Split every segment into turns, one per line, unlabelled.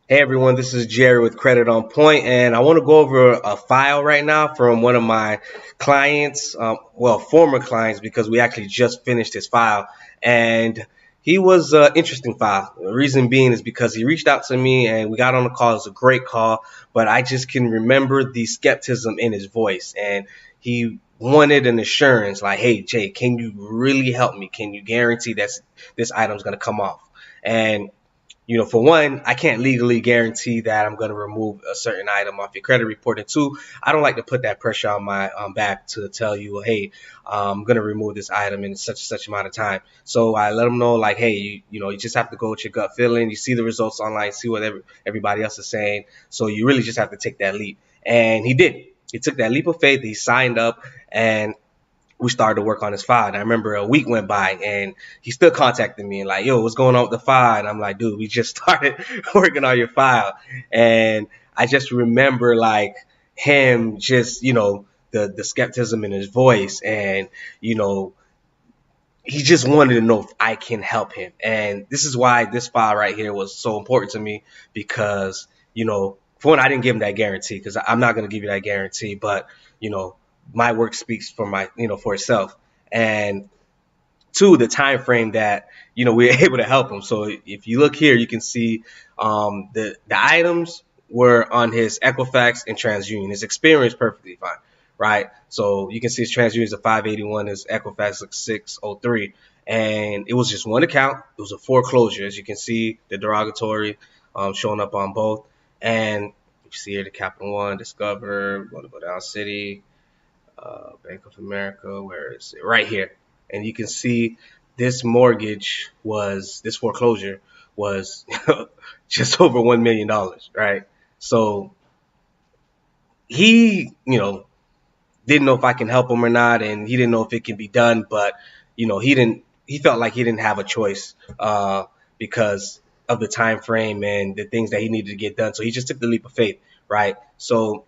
Hey everyone, this is Jerry with Credit on Point, and I want to go over a file right now from one of my clients, former clients, because we actually just finished his file, and he was an interesting file. The reason being is because he reached out to me and we got on the call. It was a great call, but I just can remember the skepticism in his voice, and he wanted an assurance like, "Hey Jay, can you really help me? Can you guarantee that this item's going to come off?" And for one, I can't legally guarantee that I'm going to remove a certain item off your credit report. And two, I don't like to put that pressure on my back to tell you, hey, I'm going to remove this item in such and such amount of time. So I let them know, like, hey, you just have to go with your gut feeling. You see the results online, see what everybody else is saying. So you really just have to take that leap. And he did. He took that leap of faith. He signed up, and we started to work on his file. And I remember a week went by and he still contacted me and like, yo, what's going on with the file? And I'm like, dude, we just started working on your file. And I just remember like him just, the skepticism in his voice, and, he just wanted to know if I can help him. And this is why this file right here was so important to me because, for one, I didn't give him that guarantee because I'm not going to give you that guarantee, but, my work speaks for for itself. And two, the time frame that, we're able to help him. So if you look here, you can see the items were on his Equifax and TransUnion. His experience perfectly fine, right? So you can see his TransUnion is a 581, his Equifax looks 603. And it was just one account. It was a foreclosure. As you can see, the derogatory showing up on both. And you see here the Capital One, Discover, we're going to go down City, Bank of America, where is it? Right here. And you can see this this foreclosure was just over $1 million, right? So he, didn't know if I can help him or not, and he didn't know if it can be done, but, he felt like he didn't have a choice because of the time frame and the things that he needed to get done. So he just took the leap of faith, right? So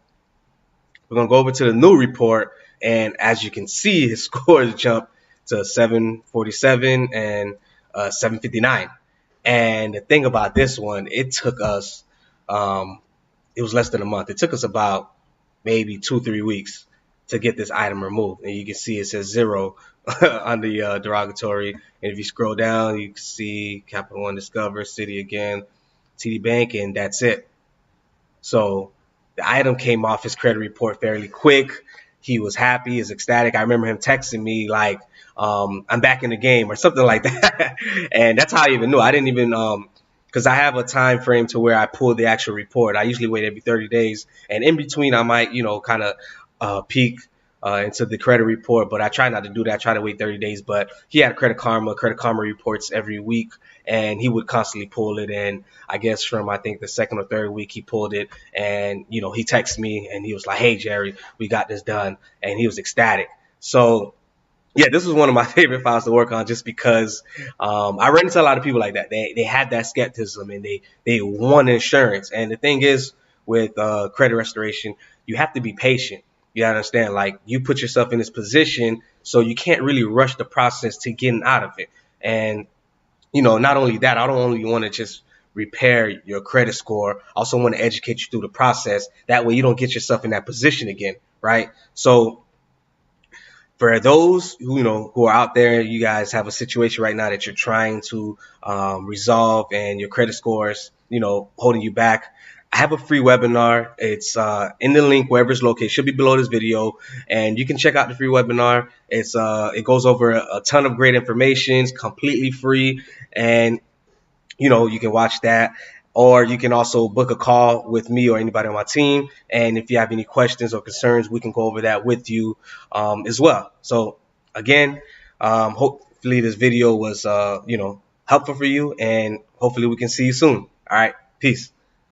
we're going to go over to the new report, and as you can see, his scores jumped to 747 and 759. And the thing about this one, it took us, it was less than a month. It took us about maybe 2-3 weeks to get this item removed. And you can see it says 0 on the derogatory. And if you scroll down, you can see Capital One, Discover, City again, TD Bank, and that's it. So the item came off his credit report fairly quick. He was happy, he was ecstatic. I remember him texting me like, I'm back in the game or something like that. And that's how I even knew. I didn't even, because I have a time frame to where I pull the actual report. I usually wait every 30 days. And in between, I might, kind of peek into the credit report, but I try not to do that. I try to wait 30 days. But he had Credit Karma reports every week, and he would constantly pull it. And I guess from, I think, the second or third week, he pulled it. And, he texted me and he was like, hey, Jerry, we got this done. And he was ecstatic. So, yeah, this was one of my favorite files to work on just because I ran into a lot of people like that. They had that skepticism and they want insurance. And the thing is with credit restoration, you have to be patient. You understand, like, you put yourself in this position, so you can't really rush the process to getting out of it. And, not only that, I don't only want to just repair your credit score. I also want to educate you through the process. That way you don't get yourself in that position again, right? So for those who are out there, you guys have a situation right now that you're trying to resolve and your credit scores, holding you back. I have a free webinar. It's in the link wherever it's located. It should be below this video, and you can check out the free webinar. It goes over a ton of great information. It's completely free, and you can watch that. Or you can also book a call with me or anybody on my team. And if you have any questions or concerns, we can go over that with you as well. So again, hopefully this video was helpful for you, and hopefully we can see you soon. All right, peace.